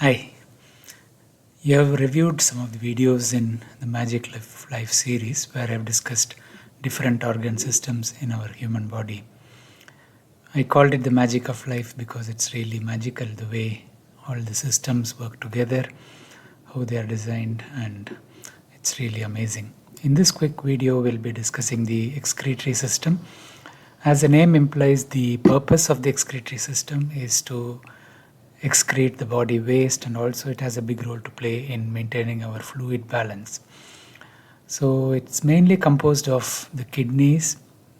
Hi, you have reviewed some of the videos in the Magic Life series where I've discussed different organ systems in our human body. I called it the magic of life because it's really magical the way all the systems work together, how they are designed, and it's really amazing. In this quick video, we'll be discussing the excretory system. As the name implies, the purpose of the excretory system is to excrete the body waste, and also it has a big role to play in maintaining our fluid balance. So it's mainly composed of the kidneys,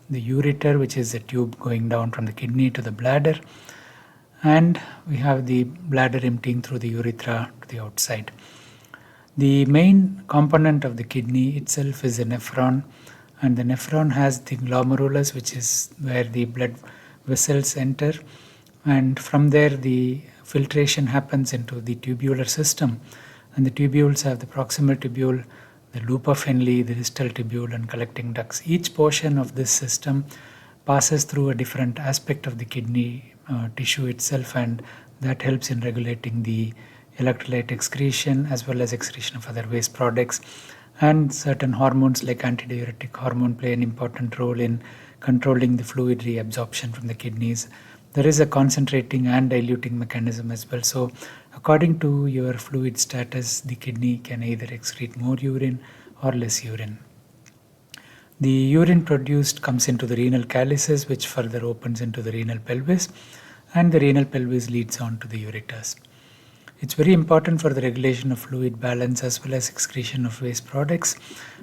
the ureter, which is a tube going down from the kidney to the bladder, and we have the bladder emptying through the urethra to the outside. The main component of the kidney itself is a nephron, and the nephron has the glomerulus, which is where the blood vessels enter, and from there the filtration happens into the tubular system, and the tubules have the proximal tubule, the loop of Henle, the distal tubule, and collecting ducts. Each portion of this system passes through a different aspect of the kidney tissue itself, and that helps in regulating the electrolyte excretion as well as excretion of other waste products. And certain hormones like antidiuretic hormone play an important role in controlling the fluid reabsorption from the kidneys. There is a concentrating and diluting mechanism as well. So according to your fluid status, the kidney can either excrete more urine or less urine. The urine produced comes into the renal calyces, which further opens into the renal pelvis, and the renal pelvis leads on to the ureters. It's very important for the regulation of fluid balance as well as excretion of waste products,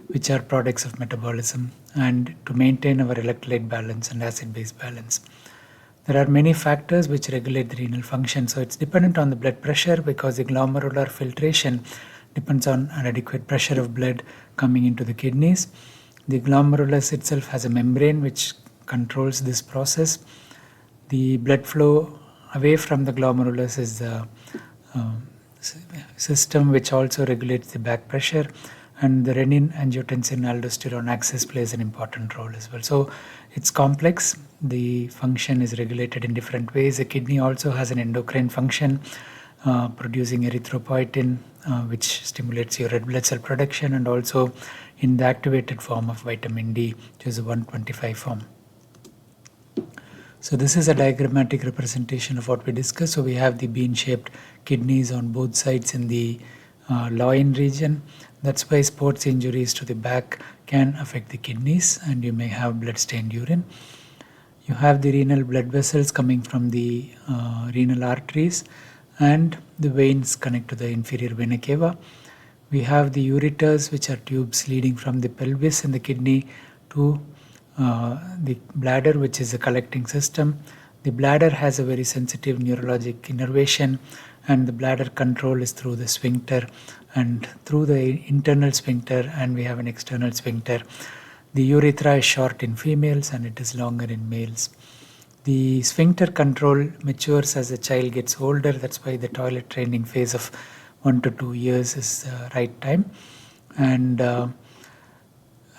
which are products of metabolism, and to maintain our electrolyte balance and acid-base balance. There are many factors which regulate the renal function. So it's dependent on the blood pressure, because the glomerular filtration depends on an adequate pressure of blood coming into the kidneys. The glomerulus itself has a membrane which controls this process. The blood flow away from the glomerulus is the system which also regulates the back pressure, and the renin, angiotensin, aldosterone axis plays an important role as well. So it's complex. The function is regulated in different ways. The kidney also has an endocrine function, producing erythropoietin, which stimulates your red blood cell production, and also in the activated form of vitamin D, which is a 125 form. So this is a diagrammatic representation of what we discussed. So we have the bean-shaped kidneys on both sides in the loin region. That's why sports injuries to the back can affect the kidneys, and you may have blood-stained urine. You have the renal blood vessels coming from the renal arteries, and the veins connect to the inferior vena cava. We have the ureters, which are tubes leading from the pelvis and the kidney to the bladder, which is a collecting system. The bladder has a very sensitive neurologic innervation, and the bladder control is through the sphincter and through the internal sphincter, and we have an external sphincter. The urethra is short in females and it is longer in males. The sphincter control matures as the child gets older. That's why the toilet training phase of 1 to 2 years is the right time. And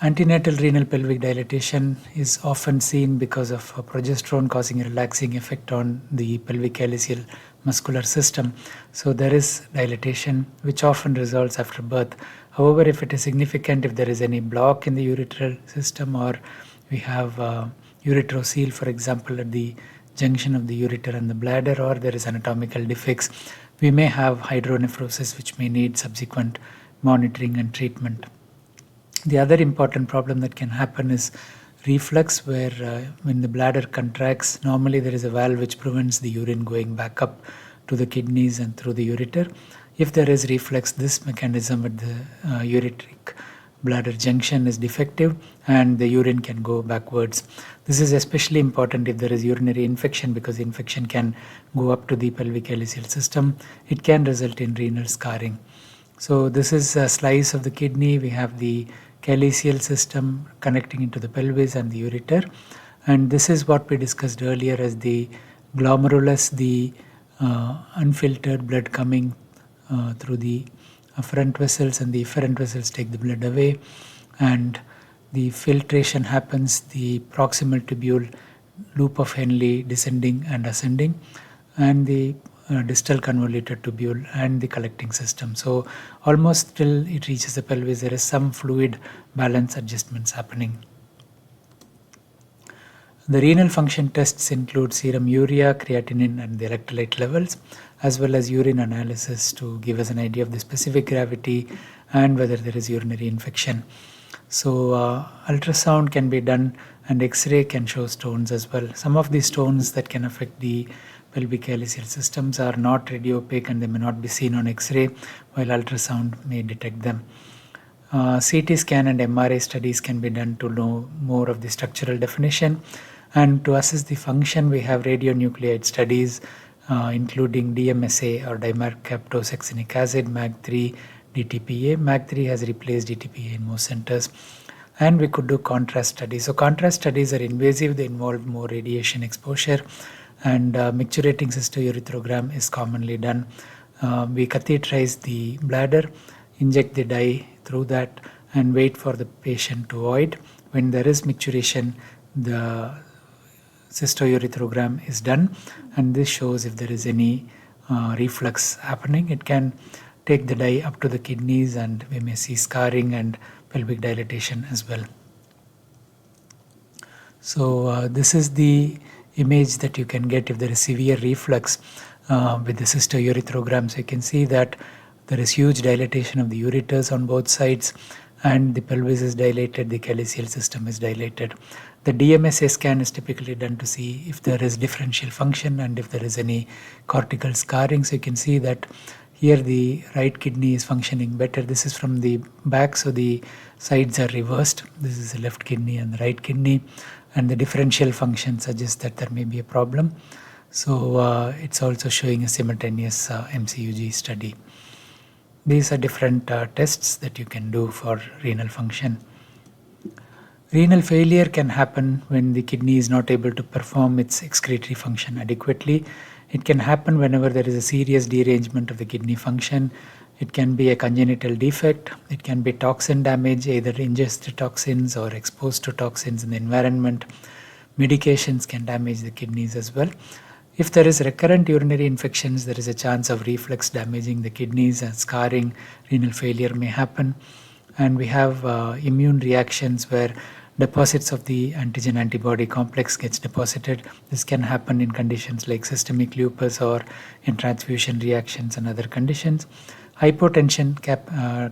antenatal renal pelvic dilatation is often seen because of progesterone causing a relaxing effect on the pelvic calyceal muscular system. So there is dilatation which often resolves after birth. However, if it is significant, if there is any block in the urethral system, or we have ureterocele, for example, at the junction of the ureter and the bladder, or there is anatomical defects, we may have hydronephrosis, which may need subsequent monitoring and treatment. The other important problem that can happen is reflux, where when the bladder contracts, normally there is a valve which prevents the urine going back up to the kidneys and through the ureter. If there is reflux, this mechanism at the ureteric bladder junction is defective, and the urine can go backwards. This is especially important if there is urinary infection, because the infection can go up to the pelvic calyceal system. It can result in renal scarring. So this is a slice of the kidney. We have the calyceal system connecting into the pelvis and the ureter, and this is what we discussed earlier as the glomerulus, the unfiltered blood coming through the afferent vessels, and the efferent vessels take the blood away, and the filtration happens, the proximal tubule, loop of Henle descending and ascending, and the distal convoluted tubule and the collecting system. So almost till it reaches the pelvis, there is some fluid balance adjustments happening. The renal function tests include serum urea, creatinine, and the electrolyte levels, as well as urine analysis to give us an idea of the specific gravity and whether there is urinary infection. So ultrasound can be done, and X-ray can show stones as well. Some of these stones that can affect the pelvic calyceal systems are not radiopaque and they may not be seen on X-ray, while ultrasound may detect them. CT scan and MRI studies can be done to know more of the structural definition, and to assess the function we have radionuclide studies including DMSA or dimercaptosuccinic acid, MAG3, DTPA. MAG3 has replaced DTPA in most centers, and we could do contrast studies. So contrast studies are invasive, they involve more radiation exposure, and micturating cystourethrogram is commonly done. We catheterize the bladder, inject the dye through that, and wait for the patient to void. When there is micturition, the cystourethrogram is done, and this shows if there is any reflux happening. It can take the dye up to the kidneys, and we may see scarring and pelvic dilatation as well. So this is the image that you can get if there is severe reflux with the cystourethrogram. So you can see that there is huge dilatation of the ureters on both sides, and the pelvis is dilated, the calyceal system is dilated. The DMSA scan is typically done to see if there is differential function and if there is any cortical scarring. So you can see that here the right kidney is functioning better. This is from the back, so the sides are reversed. This is the left kidney and the right kidney, and the differential function suggests that there may be a problem. So it's also showing a simultaneous MCUG study. These are different tests that you can do for renal function. Renal failure can happen when the kidney is not able to perform its excretory function adequately. It can happen whenever there is a serious derangement of the kidney function. It can be a congenital defect. It can be toxin damage, either ingested toxins or exposed to toxins in the environment. Medications can damage the kidneys as well. If there is recurrent urinary infections, there is a chance of reflux damaging the kidneys, and scarring, renal failure may happen. And we have immune reactions where deposits of the antigen antibody complex gets deposited. This can happen in conditions like systemic lupus or in transfusion reactions and other conditions. Hypotension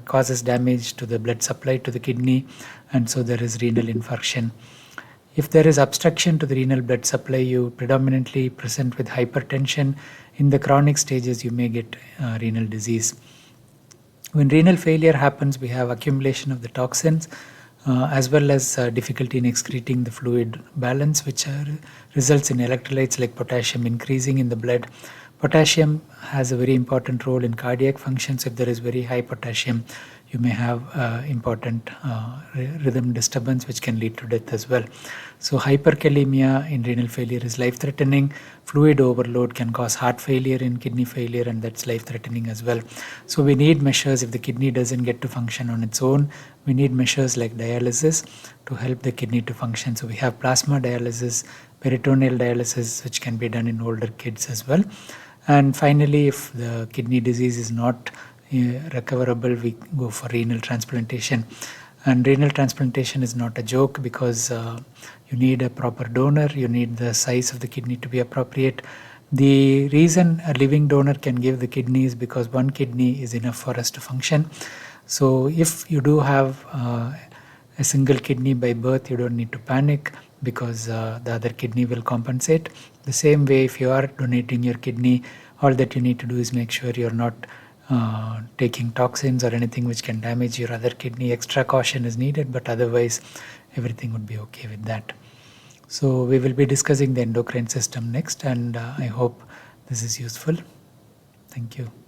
causes damage to the blood supply to the kidney, and so there is renal infarction. If there is obstruction to the renal blood supply, you predominantly present with hypertension. In the chronic stages, you may get renal disease. When renal failure happens, we have accumulation of the toxins as well as difficulty in excreting the fluid balance, which results in electrolytes like potassium increasing in the blood. Potassium has a very important role in cardiac functions. If there is very high potassium, you may have important rhythm disturbance, which can lead to death as well. So hyperkalemia in renal failure is life-threatening. Fluid overload can cause heart failure in kidney failure, and that's life-threatening as well. So we need measures if the kidney doesn't get to function on its own. We need measures like dialysis to help the kidney to function. So we have plasma dialysis, peritoneal dialysis, which can be done in older kids as well. And finally, if the kidney disease is not recoverable, we go for renal transplantation. And renal transplantation is not a joke, because you need a proper donor, you need the size of the kidney to be appropriate. The reason a living donor can give the kidney is because one kidney is enough for us to function. So if you do have a single kidney by birth, you don't need to panic, because the other kidney will compensate. The same way, if you are donating your kidney, all that you need to do is make sure you're not taking toxins or anything which can damage your other kidney. Extra caution is needed, but otherwise everything would be okay with that. So we will be discussing the endocrine system next, and I hope this is useful. Thank you.